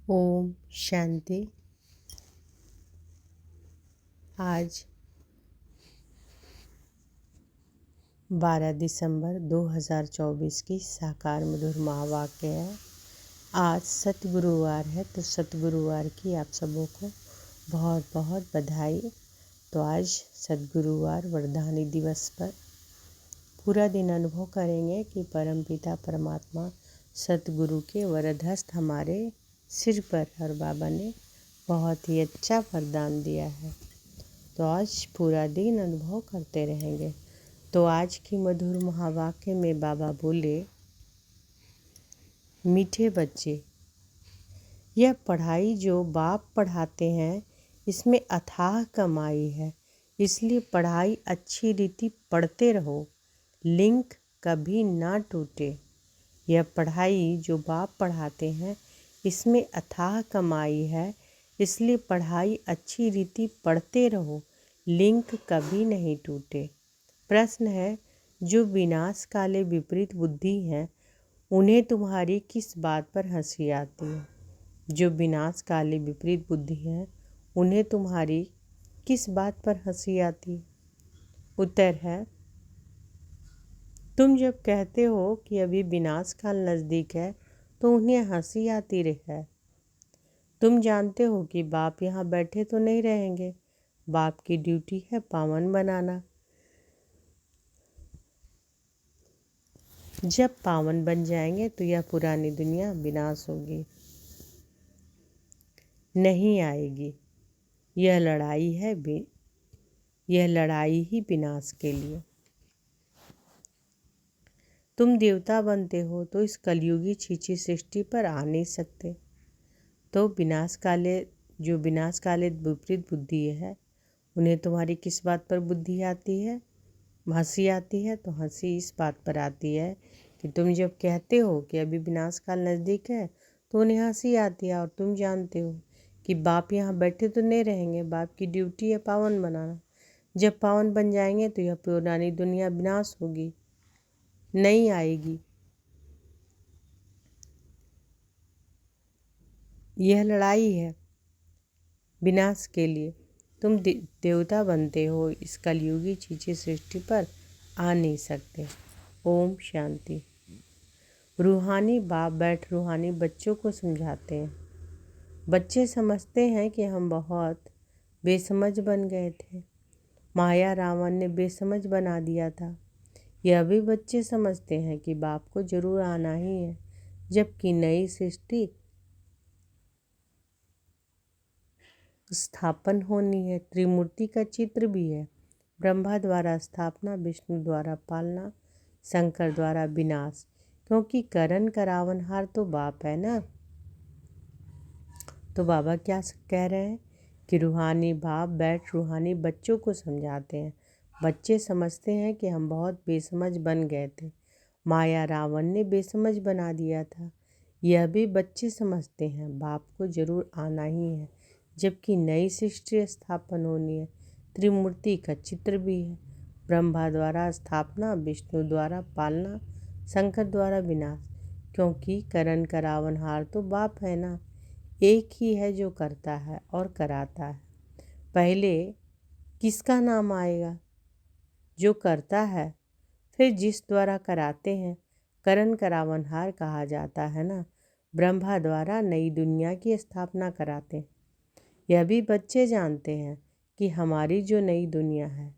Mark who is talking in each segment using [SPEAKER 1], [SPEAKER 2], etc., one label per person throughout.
[SPEAKER 1] ओम शांति। आज 12 दिसंबर 2024 की साकार मधुर महावाक्य है। आज सतगुरुवार है, तो सतगुरुवार की आप सबों को बहुत बहुत बधाई। तो आज सतगुरुवार वरदानी दिवस पर पूरा दिन अनुभव करेंगे कि परमपिता परमात्मा सतगुरु के वरद हस्त हमारे सिर पर और बाबा ने बहुत ही अच्छा वरदान दिया है। तो आज पूरा दिन अनुभव करते रहेंगे। तो आज की मधुर महावाक्य में बाबा बोले, मीठे बच्चे, यह पढ़ाई जो बाप पढ़ाते हैं इसमें अथाह कमाई है, इसलिए पढ़ाई अच्छी रीति पढ़ते रहो, लिंक कभी ना टूटे। यह पढ़ाई जो बाप पढ़ाते हैं इसमें अथाह कमाई है, इसलिए पढ़ाई अच्छी रीति पढ़ते रहो, लिंक कभी नहीं टूटे। प्रश्न है, जो विनाश काले विपरीत बुद्धि है उन्हें तुम्हारी किस बात पर हंसी आती है? जो विनाश काले विपरीत बुद्धि है उन्हें तुम्हारी किस बात पर हंसी आती है? उत्तर है, तुम जब कहते हो कि अभी विनाश काल नज़दीक है तो उन्हें हंसी आती है। तुम जानते हो कि बाप यहाँ बैठे तो नहीं रहेंगे, बाप की ड्यूटी है पावन बनाना। जब पावन बन जाएंगे तो यह पुरानी दुनिया विनाश होगी, नहीं आएगी। यह लड़ाई ही विनाश के लिए। तुम देवता बनते हो तो इस कलयुगी छीछी सृष्टि पर आ नहीं सकते। तो जो विनाश काले विपरीत बुद्धि है उन्हें तुम्हारी किस बात पर बुद्धि आती है, हंसी आती है? तो हंसी इस बात पर आती है कि तुम जब कहते हो कि अभी विनाश काल नज़दीक है तो उन्हें हंसी आती है, और तुम जानते हो कि बाप यहाँ बैठे तो नहीं रहेंगे, बाप की ड्यूटी है पावन बनाना। जब पावन बन जाएंगे तो यह पुरानी दुनिया विनाश होगी, नहीं आएगी। यह लड़ाई है विनाश के लिए। तुम देवता बनते हो, इस कलयुगी छीछी सृष्टि पर आ नहीं सकते। ओम शांति। रूहानी बाप बैठ रूहानी बच्चों को समझाते हैं। बच्चे समझते हैं कि हम बहुत बेसमझ बन गए थे, माया रावण ने बेसमझ बना दिया था। यह भी बच्चे समझते हैं कि बाप को जरूर आना ही है, जबकि नई सृष्टि स्थापन होनी है। त्रिमूर्ति का चित्र भी है, ब्रह्मा द्वारा स्थापना, विष्णु द्वारा पालना, शंकर द्वारा विनाश, क्योंकि करण करावनहार तो बाप है ना। तो बाबा क्या कह रहे हैं कि रूहानी बाप बैठ रूहानी बच्चों को समझाते हैं। बच्चे समझते हैं कि हम बहुत बेसमझ बन गए थे, माया रावण ने बेसमझ बना दिया था। यह भी बच्चे समझते हैं बाप को जरूर आना ही है, जबकि नई सृष्टि स्थापन होनी है। त्रिमूर्ति का चित्र भी है, ब्रह्मा द्वारा स्थापना, विष्णु द्वारा पालना, शंकर द्वारा विनाश, क्योंकि करण करावनहार तो बाप है ना। एक ही है जो करता है और कराता है। पहले किसका नाम आएगा? जो करता है, फिर जिस द्वारा कराते हैं करण करावनहार कहा जाता है ना। ब्रह्मा द्वारा नई दुनिया की स्थापना कराते हैं। यह भी बच्चे जानते हैं कि हमारी जो नई दुनिया है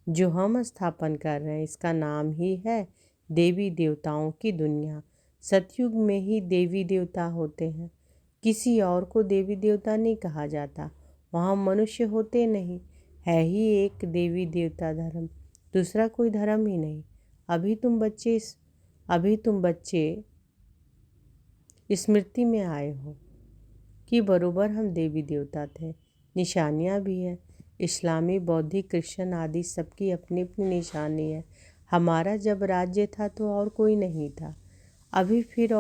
[SPEAKER 1] जो हम स्थापन कर रहे हैं, इसका नाम ही है देवी देवताओं की दुनिया। सतयुग में ही देवी देवता होते हैं, किसी और को देवी देवता नहीं कहा जाता। वहाँ मनुष्य होते नहीं, है ही एक देवी देवता धर्म, दूसरा कोई धर्म ही नहीं। अभी तुम बच्चे स्मृति में आए हो कि बरोबर हम देवी देवता थे। निशानियाँ भी हैं, इस्लामी, बौद्धिक, क्रिश्चियन आदि सबकी अपनी अपनी निशानी है। हमारा जब राज्य था तो और कोई नहीं था, अभी फिर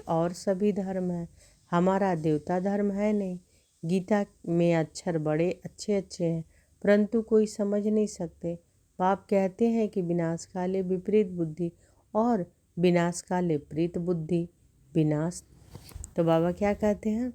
[SPEAKER 1] और सभी धर्म है। हमारा देवता धर्म है नहीं। गीता में अक्षर बड़े अच्छे अच्छे हैं, परंतु कोई समझ नहीं सकते। बाप कहते हैं कि विनाश काले विपरीत बुद्धि और विनाश काले प्रीत बुद्धि, विनाश। तो बाबा क्या कहते हैं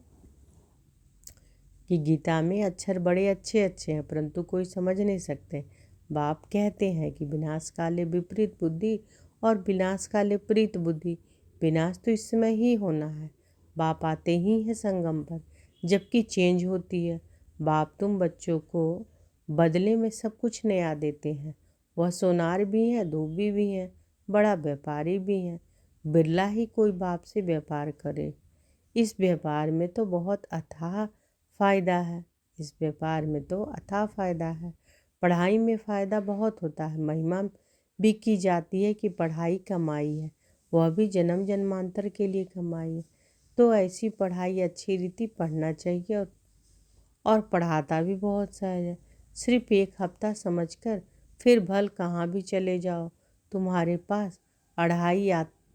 [SPEAKER 1] कि गीता में अक्षर बड़े अच्छे अच्छे हैं परंतु कोई समझ नहीं सकते। बाप कहते हैं कि विनाश काले विपरीत बुद्धि और विनाश काले प्रीत बुद्धि। विनाश तो इस समय ही होना है, बाप आते ही हैं संगम पर, जबकि चेंज होती है। बाप तुम बच्चों को बदले में सब कुछ नया देते हैं। वह सोनार भी हैं, धोबी भी हैं, बड़ा व्यापारी भी हैं। बिरला ही कोई बाप से व्यापार करे। इस व्यापार में तो बहुत अथाह फ़ायदा है। इस व्यापार में तो अथाह फ़ायदा है। पढ़ाई में फ़ायदा बहुत होता है। महिमा भी की जाती है कि पढ़ाई कमाई है, वह भी जन्म जन्मांतर के लिए कमाई है। तो ऐसी पढ़ाई अच्छी रीति पढ़ना चाहिए और पढ़ाता भी बहुत सहज है। सिर्फ एक हफ्ता समझकर फिर भल कहाँ भी चले जाओ, तुम्हारे पास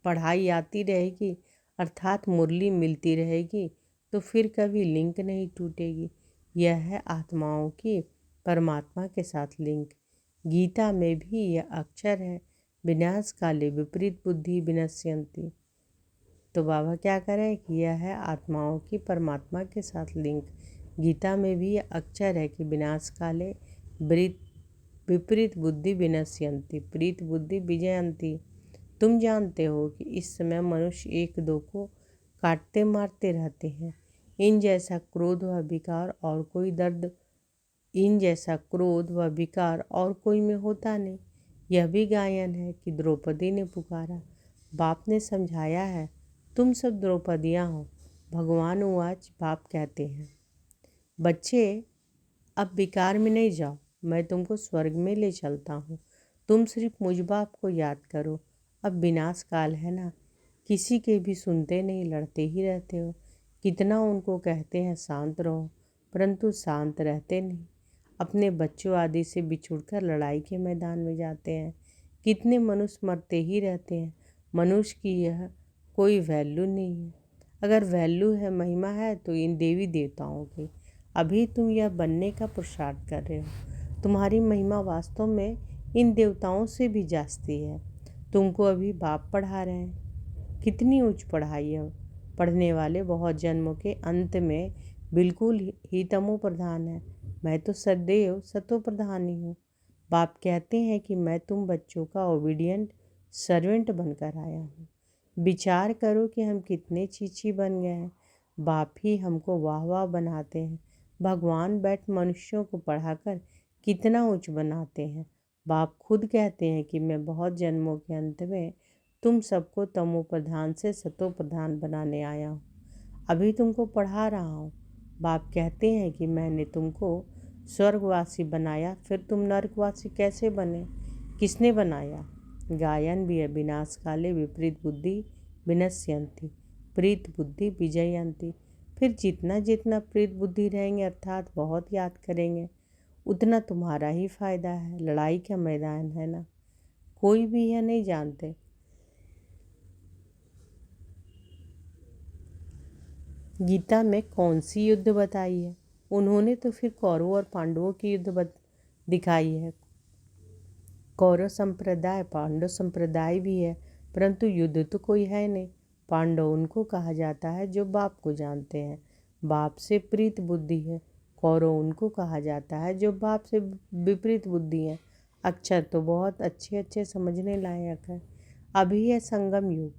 [SPEAKER 1] पढ़ाई आती रहेगी अर्थात मुरली मिलती रहेगी, तो फिर कभी लिंक नहीं टूटेगी। यह है आत्माओं की परमात्मा के साथ लिंक। गीता में भी यह अक्षर है, विनाश काले विपरीत बुद्धि विनश्यन्ति। तो बाबा क्या करें कि यह है आत्माओं की परमात्मा के साथ लिंक। गीता में भी यह अक्षर है कि विनाश काले विपरीत बुद्धि विनश्यन्ति प्रीत बुद्धि विजयन्ति। तुम जानते हो कि इस समय मनुष्य एक दो को काटते मारते रहते हैं। इन जैसा क्रोध व विकार और कोई में होता नहीं। यह भी गायन है कि द्रौपदी ने पुकारा, बाप ने समझाया है, तुम सब द्रौपदियाँ हो। भगवान उवाच, बाप कहते हैं, बच्चे अब विकार में नहीं जाओ, मैं तुमको स्वर्ग में ले चलता हूँ। तुम सिर्फ मुझ बाप को याद करो। अब विनाश काल है ना, किसी के भी सुनते नहीं, लड़ते ही रहते हो। कितना उनको कहते हैं शांत रहो, परंतु शांत रहते नहीं। अपने बच्चों आदि से बिछुड़कर लड़ाई के मैदान में जाते हैं। कितने मनुष्य मरते ही रहते हैं। मनुष्य की यह कोई वैल्यू नहीं है। अगर वैल्यू है, महिमा है, तो इन देवी देवताओं की। अभी तुम यह बनने का पुरुषार्थ कर रहे हो। तुम्हारी महिमा वास्तव में इन देवताओं से भी जास्ती है। तुमको अभी बाप पढ़ा रहे हैं। कितनी उच्च पढ़ाई है। पढ़ने वाले बहुत जन्मों के अंत में बिल्कुल ही तमो प्रधान है। मैं तो सदैव सतो प्रधान ही हूँ। बाप कहते हैं कि मैं तुम बच्चों का ओबीडियंट सर्वेंट बनकर आया हूँ। विचार करो कि हम कितने चीची बन गए हैं। बाप ही हमको वाह वाह बनाते हैं। भगवान बैठ मनुष्यों को पढ़ाकर कितना उच्च बनाते हैं। बाप खुद कहते हैं कि मैं बहुत जन्मों के अंत में तुम सबको तमो प्रधान से सतो प्रधान बनाने आया हूँ। अभी तुमको पढ़ा रहा हूँ। बाप कहते हैं कि मैंने तुमको स्वर्गवासी बनाया, फिर तुम नरकवासी कैसे बने? किसने बनाया? गायन भी है, विनाश काले विपरीत बुद्धि विनश्यन्ति प्रीत बुद्धि विजयन्ति। फिर जितना जितना प्रीत बुद्धि रहेंगे अर्थात बहुत याद करेंगे, उतना तुम्हारा ही फायदा है। लड़ाई का मैदान है ना, कोई भी यह नहीं जानते। गीता में कौन सी युद्ध बताई है? उन्होंने तो फिर कौरवों और पांडवों की युद्ध दिखाई है। कौरव संप्रदाय पांडव संप्रदाय भी है, परंतु युद्ध तो कोई है नहीं। पांडव उनको कहा जाता है जो बाप को जानते हैं, बाप से प्रीत बुद्धि है। कौरव उनको कहा जाता है जो बाप से विपरीत बुद्धि है। अक्षर तो बहुत अच्छे अच्छे समझने लायक है। अभी है संगम युग।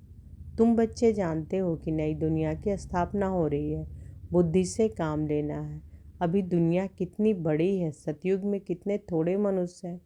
[SPEAKER 1] तुम बच्चे जानते हो कि नई दुनिया की स्थापना हो रही है। बुद्धि से काम लेना है। अभी दुनिया कितनी बड़ी है, सतयुग में कितने थोड़े मनुष्य हैं।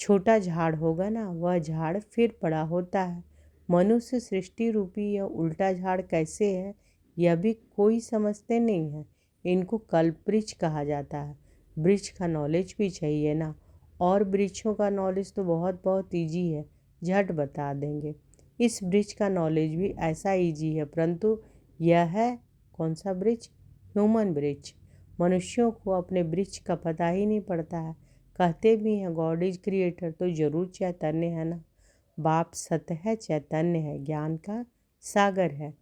[SPEAKER 1] छोटा झाड़ होगा ना, वह झाड़ फिर बड़ा होता है। मनुष्य सृष्टि रूपी यह उल्टा झाड़ कैसे है, यह भी कोई समझते नहीं है। इनको कल्प वृक्ष कहा जाता है। वृक्ष का नॉलेज भी चाहिए ना, और वृक्षों का नॉलेज तो बहुत बहुत ईजी है, झट बता देंगे। इस वृक्ष का नॉलेज भी ऐसा ईजी है, परंतु यह है कौन सा वृक्ष? ह्यूमन वृक्ष। मनुष्यों को अपने वृक्ष का पता ही नहीं पड़ता है। कहते भी हैं गॉड इज क्रिएटर, तो जरूर चैतन्य है ना। बाप सत्य है, चैतन्य है, ज्ञान का सागर है।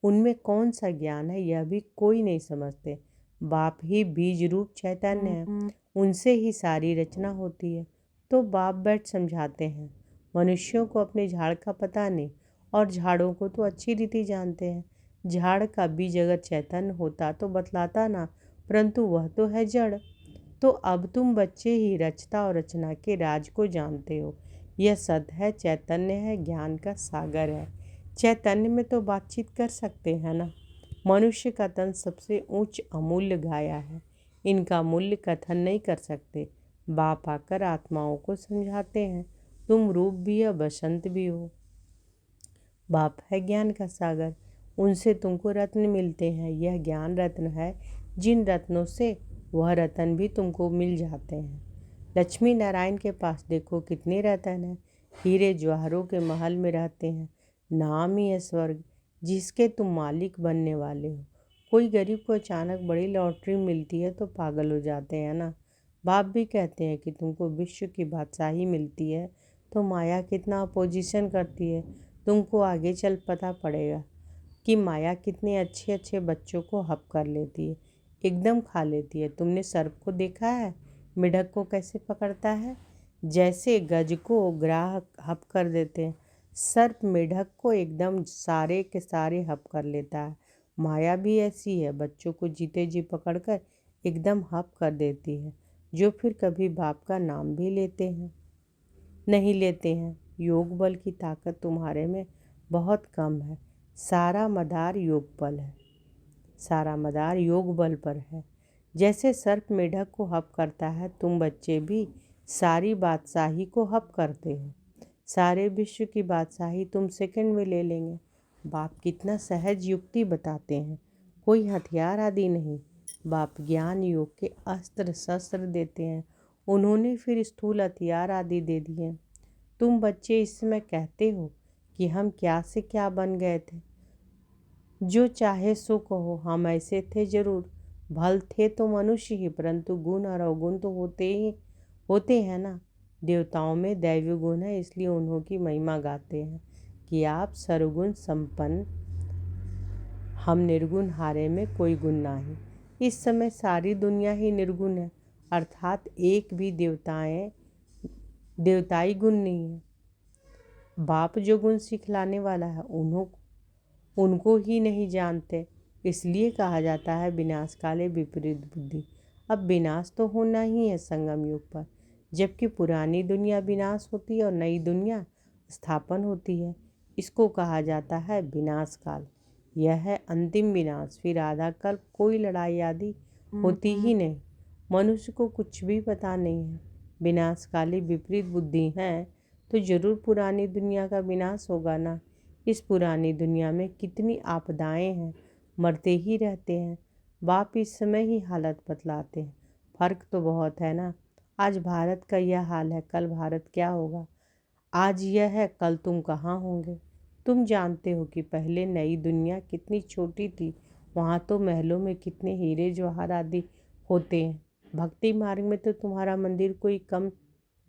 [SPEAKER 1] उनमें कौन सा ज्ञान है यह भी कोई नहीं समझते। बाप ही बीज रूप चैतन्य है, उनसे ही सारी रचना होती है। तो बाप बैठ समझाते हैं। मनुष्यों को अपने झाड़ का पता नहीं और झाड़ों को तो अच्छी रीति जानते हैं। झाड़ का बीज अगर चैतन्य होता तो बतलाता ना, परंतु वह तो है जड़। तो अब तुम बच्चे ही रचता और रचना के राज को जानते हो। यह सत्य है, चैतन्य है, ज्ञान का सागर है। चैतन्य में तो बातचीत कर सकते हैं ना। मनुष्य का तन सबसे ऊंच अमूल्य गाया है, इनका मूल्य कथन नहीं कर सकते। बाप आकर आत्माओं को समझाते हैं, तुम रूप भी हो, बसंत भी हो। बाप है ज्ञान का सागर, उनसे तुमको रत्न मिलते हैं। यह ज्ञान रत्न है, जिन रत्नों से वह रत्न भी तुमको मिल जाते हैं। लक्ष्मी नारायण के पास देखो कितने रत्न हैं। हीरे जवाहरों के महल में रहते हैं। नाम ही है स्वर्ग, जिसके तुम मालिक बनने वाले हो। कोई गरीब को अचानक बड़ी लॉटरी मिलती है तो पागल हो जाते हैं ना। बाप भी कहते हैं कि तुमको विश्व की बादशाही मिलती है तो माया कितना अपोजिशन करती है। तुमको आगे चल पता पड़ेगा कि माया कितने अच्छे अच्छे बच्चों को हप कर लेती है, एकदम खा लेती है। तुमने सर्प को देखा है, मेढक को कैसे पकड़ता है? जैसे गज को ग्राहक हप कर देते हैं, सर्प मेढक को एकदम सारे के सारे हप कर लेता है। माया भी ऐसी है, बच्चों को जीते जी पकड़कर एकदम हप कर देती है, जो फिर कभी बाप का नाम भी नहीं लेते हैं। योग बल की ताकत तुम्हारे में बहुत कम है। सारा मदार योग बल पर है। जैसे सर्प मेढक को हप करता है, तुम बच्चे भी सारी बादशाही को हप करते हो। सारे विश्व की बादशाही तुम सेकंड में ले लेंगे। बाप कितना सहज युक्ति बताते हैं, कोई हथियार आदि नहीं। बाप ज्ञान योग के अस्त्र शस्त्र देते हैं, उन्होंने फिर स्थूल हथियार आदि दे दिए। तुम बच्चे इस समय कहते हो कि हम क्या से क्या बन गए थे। जो चाहे सो कहो, हम ऐसे थे जरूर। भल थे तो मनुष्य ही, परंतु गुण और अवगुण तो होते हैं ना। देवताओं में दैवी गुण है, इसलिए उन्हों की महिमा गाते हैं कि आप सर्वगुण संपन्न, हम निर्गुण, हारे में कोई गुण नहीं। इस समय सारी दुनिया ही निर्गुण है, अर्थात एक भी देवताई गुण नहीं है। बाप जो गुण सिखलाने वाला है उनको ही नहीं जानते, इसलिए कहा जाता है विनाश काले विपरीत बुद्धि। अब विनाश तो होना ही है संगम युग पर, जबकि पुरानी दुनिया विनाश होती है और नई दुनिया स्थापन होती है। इसको कहा जाता है विनाश काल। यह है अंतिम विनाश, फिर आधा कल्प कोई लड़ाई आदि होती ही नहीं। मनुष्य को कुछ भी पता नहीं है। विनाश काली विपरीत बुद्धि है तो जरूर पुरानी दुनिया का विनाश होगा ना। इस पुरानी दुनिया में कितनी आपदाएं हैं, मरते ही रहते हैं। बाप इस समय ही हालत बतलाते हैं, फर्क तो बहुत है ना। आज भारत का यह हाल है, कल भारत क्या होगा। आज यह है, कल तुम कहाँ होंगे। तुम जानते हो कि पहले नई दुनिया कितनी छोटी थी, वहाँ तो महलों में कितने हीरे जवाहर आदि होते हैं। भक्ति मार्ग में तो तुम्हारा मंदिर कोई कम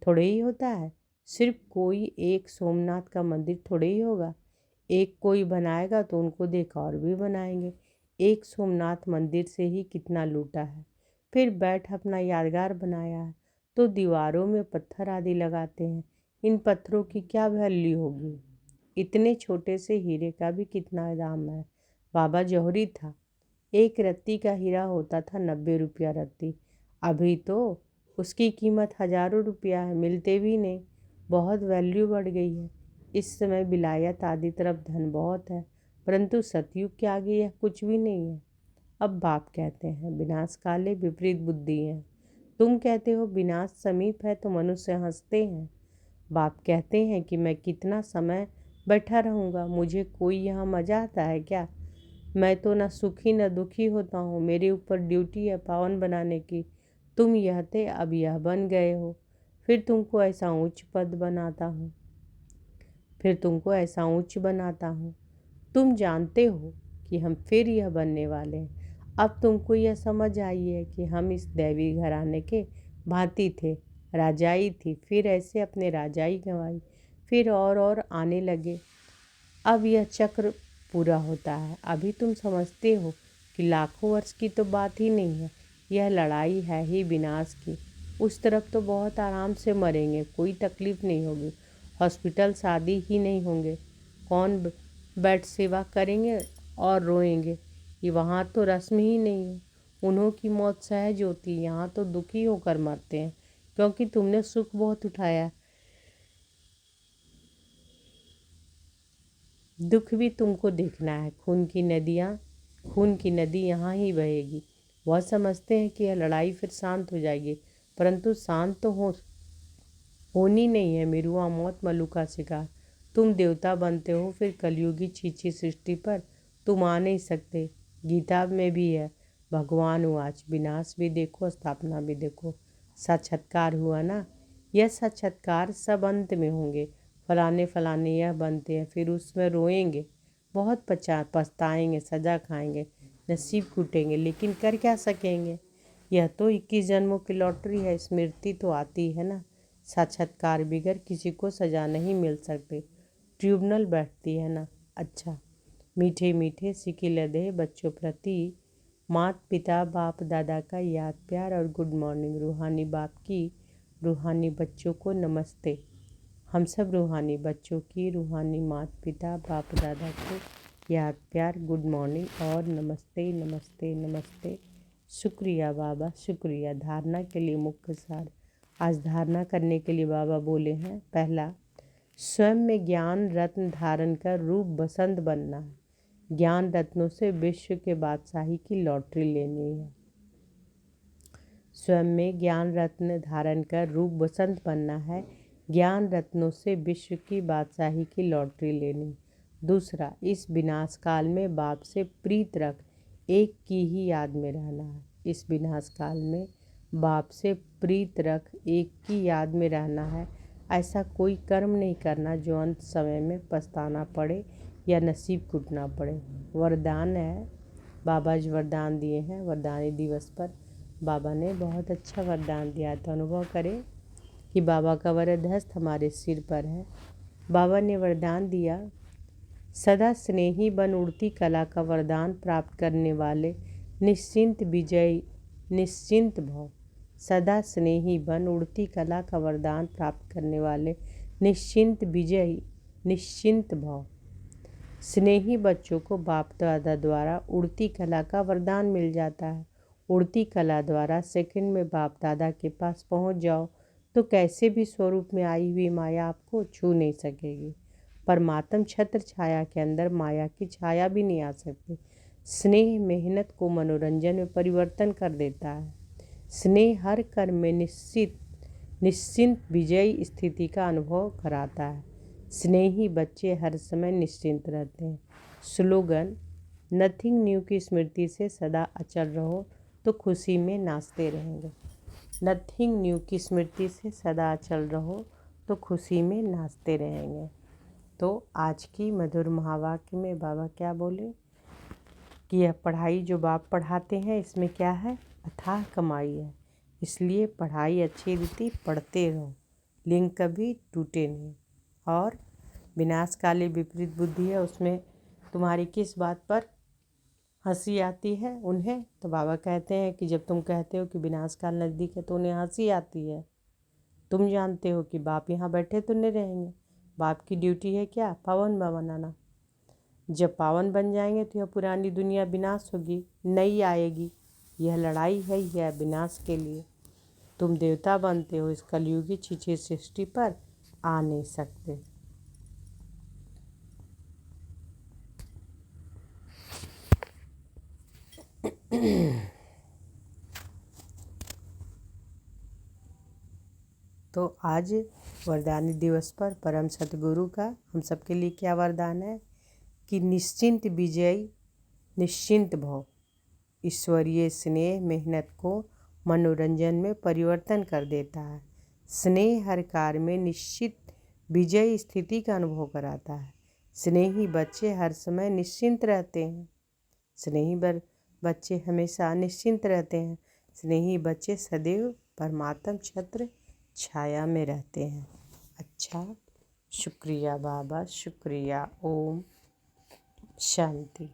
[SPEAKER 1] थोड़े ही होता है। सिर्फ कोई एक सोमनाथ का मंदिर थोड़े ही होगा। एक कोई बनाएगा तो उनको देख और भी बनाएंगे। एक सोमनाथ मंदिर से ही कितना लूटा है। फिर बैठ अपना यादगार बनाया है तो दीवारों में पत्थर आदि लगाते हैं। इन पत्थरों की क्या वैल्यू होगी। इतने छोटे से हीरे का भी कितना दाम है। बाबा जौहरी था, एक रत्ती का हीरा होता था 90 रुपया रत्ती। अभी तो उसकी कीमत हजारों रुपया है, मिलते भी नहीं। बहुत वैल्यू बढ़ गई है। इस समय विलायत आदि तरफ धन बहुत है, परंतु सतयुग के आगे यह कुछ भी नहीं है। अब बाप कहते हैं विनाश काले विपरीत बुद्धि है। तुम कहते हो विनाश समीप है तो मनुष्य हंसते हैं। बाप कहते हैं कि मैं कितना समय बैठा रहूँगा, मुझे कोई यहाँ मजा आता है क्या। मैं तो न सुखी न दुखी होता हूँ, मेरे ऊपर ड्यूटी है पावन बनाने की। तुम यह थे, अब यह बन गए हो, फिर तुमको ऐसा ऊंच बनाता हूँ। तुम जानते हो कि हम फिर यह बनने वाले हैं। अब तुमको यह समझ आई है कि हम इस दैवी घराने के भांति थे। राजाई थी, फिर ऐसे अपने राजाई गंवाई, फिर और आने लगे। अब यह चक्र पूरा होता है। अभी तुम समझते हो कि लाखों वर्ष की तो बात ही नहीं है, यह लड़ाई है ही विनाश की। उस तरफ तो बहुत आराम से मरेंगे, कोई तकलीफ नहीं होगी, हॉस्पिटल शादी ही नहीं होंगे, कौन बैठ सेवा करेंगे और रोएंगे। ये वहाँ तो रस्म ही नहीं है। उन्हों की मौत सहज होती है, यहाँ तो दुखी होकर मरते हैं, क्योंकि तुमने सुख बहुत उठाया। दुख भी तुमको देखना है। खून की नदी यहाँ ही बहेगी। वह समझते हैं कि यह लड़ाई फिर शांत हो जाएगी, परंतु शांत तो होनी नहीं है। मिरुआ मौत मल्लू का शिकार। तुम देवता बनते हो, फिर कलयुगी छीछी सृष्टि पर तुम आ नहीं सकते। गीता में भी है, भगवान उवाच, विनाश भी देखो स्थापना भी देखो। साक्षात्कार हुआ ना, यह साक्षात्कार सब अंत में होंगे। फलाने फलाने यह बनते हैं, फिर उसमें रोएंगे, बहुत पछताएंगे, सजा खाएंगे, नसीब कूटेंगे, लेकिन कर क्या सकेंगे। यह तो 21 जन्मों की लॉटरी है। स्मृति तो आती है ना। साक्षात्कार बिगर किसी को सजा नहीं मिल सकती। ट्रिब्यूनल बैठती है ना। अच्छा, मीठे मीठे सिकी लदे बच्चों प्रति माता पिता बाप दादा का याद प्यार और गुड मॉर्निंग। रूहानी बाप की रूहानी बच्चों को नमस्ते। हम सब रूहानी बच्चों की रूहानी माता पिता बाप दादा को याद प्यार, गुड मॉर्निंग और नमस्ते नमस्ते नमस्ते। शुक्रिया बाबा, शुक्रिया। धारणा के लिए मुख्य सार। आज धारणा करने के लिए बाबा बोले हैं, पहला, स्वयं में ज्ञान रत्न धारण कर रूप बसंत बनना है। ज्ञान रत्नों से विश्व के बादशाही की लॉटरी लेनी है। स्वयं में ज्ञान रत्न धारण कर रूप बसंत बनना है। ज्ञान रत्नों से विश्व की बादशाही की लॉटरी लेनी। दूसरा, इस विनाश काल में बाप से प्रीत रख एक की ही याद में रहना है। इस विनाश काल में बाप से प्रीत रख एक की याद में रहना है। ऐसा कोई कर्म नहीं करना जो अंत समय में पछताना पड़े या नसीब कूटना पड़े। वरदान है, बाबा जी वरदान दिए हैं। वरदानी दिवस पर बाबा ने बहुत अच्छा वरदान दिया, तो अनुभव करें कि बाबा का वरद हस्त हमारे सिर पर है। बाबा ने वरदान दिया, सदा स्नेही बन उड़ती कला का वरदान प्राप्त करने वाले निश्चिंत विजय निश्चिंत भव। सदा स्नेही बन उड़ती कला का वरदान प्राप्त करने वाले निश्चिंत विजयी निश्चिंत भव। स्नेही बच्चों को बाप दादा द्वारा उड़ती कला का वरदान मिल जाता है। उड़ती कला द्वारा सेकंड में बाप दादा के पास पहुंच जाओ तो कैसे भी स्वरूप में आई हुई माया आपको छू नहीं सकेगी। परमात्म छत्र छाया के अंदर माया की छाया भी नहीं आ सकती। स्नेह मेहनत को मनोरंजन में परिवर्तन कर देता है। स्नेह हर कर्म में निश्चिंत विजयी स्थिति का अनुभव कराता है। स्नेही बच्चे हर समय निश्चिंत रहते हैं। स्लोगन, नथिंग न्यू की स्मृति से सदा अचल रहो तो खुशी में नाचते रहेंगे। नथिंग न्यू की स्मृति से सदा अचल रहो तो खुशी में नाचते रहेंगे। तो आज की मधुर महावाक्य में बाबा क्या बोले कि यह पढ़ाई जो बाप पढ़ाते हैं इसमें क्या है, अथाह कमाई है। इसलिए पढ़ाई अच्छी रीति पढ़ते रहो, लिंग कभी टूटे नहीं। और विनाशकाली विपरीत बुद्धि है, उसमें तुम्हारी किस बात पर हंसी आती है उन्हें, तो बाबा कहते हैं कि जब तुम कहते हो कि विनाशकाल नज़दीक है तो उन्हें हंसी आती है। तुम जानते हो कि बाप यहाँ बैठे तो नहीं रहेंगे। बाप की ड्यूटी है क्या, पावन बनाना। जब पावन बन जाएंगे तो यह पुरानी दुनिया विनाश होगी, नई आएगी। यह लड़ाई है, यह विनाश के लिए। तुम देवता बनते हो, इस कलयुगी छीछी सृष्टि पर आ नहीं सकते। तो आज वरदानी दिवस पर परम सतगुरु का हम सबके लिए क्या वरदान है कि निश्चिंत विजयी निश्चिंत भव। ईश्वरीय स्नेह मेहनत को मनोरंजन में परिवर्तन कर देता है। स्नेह हर कार्य में निश्चित विजयी स्थिति का अनुभव कराता है। स्नेही बच्चे हर समय निश्चिंत रहते हैं। स्नेही बच्चे हमेशा निश्चिंत रहते हैं। स्नेही बच्चे सदैव परमात्म छत्र छाया में रहते हैं। अच्छा, शुक्रिया बाबा, शुक्रिया। ओम शांति।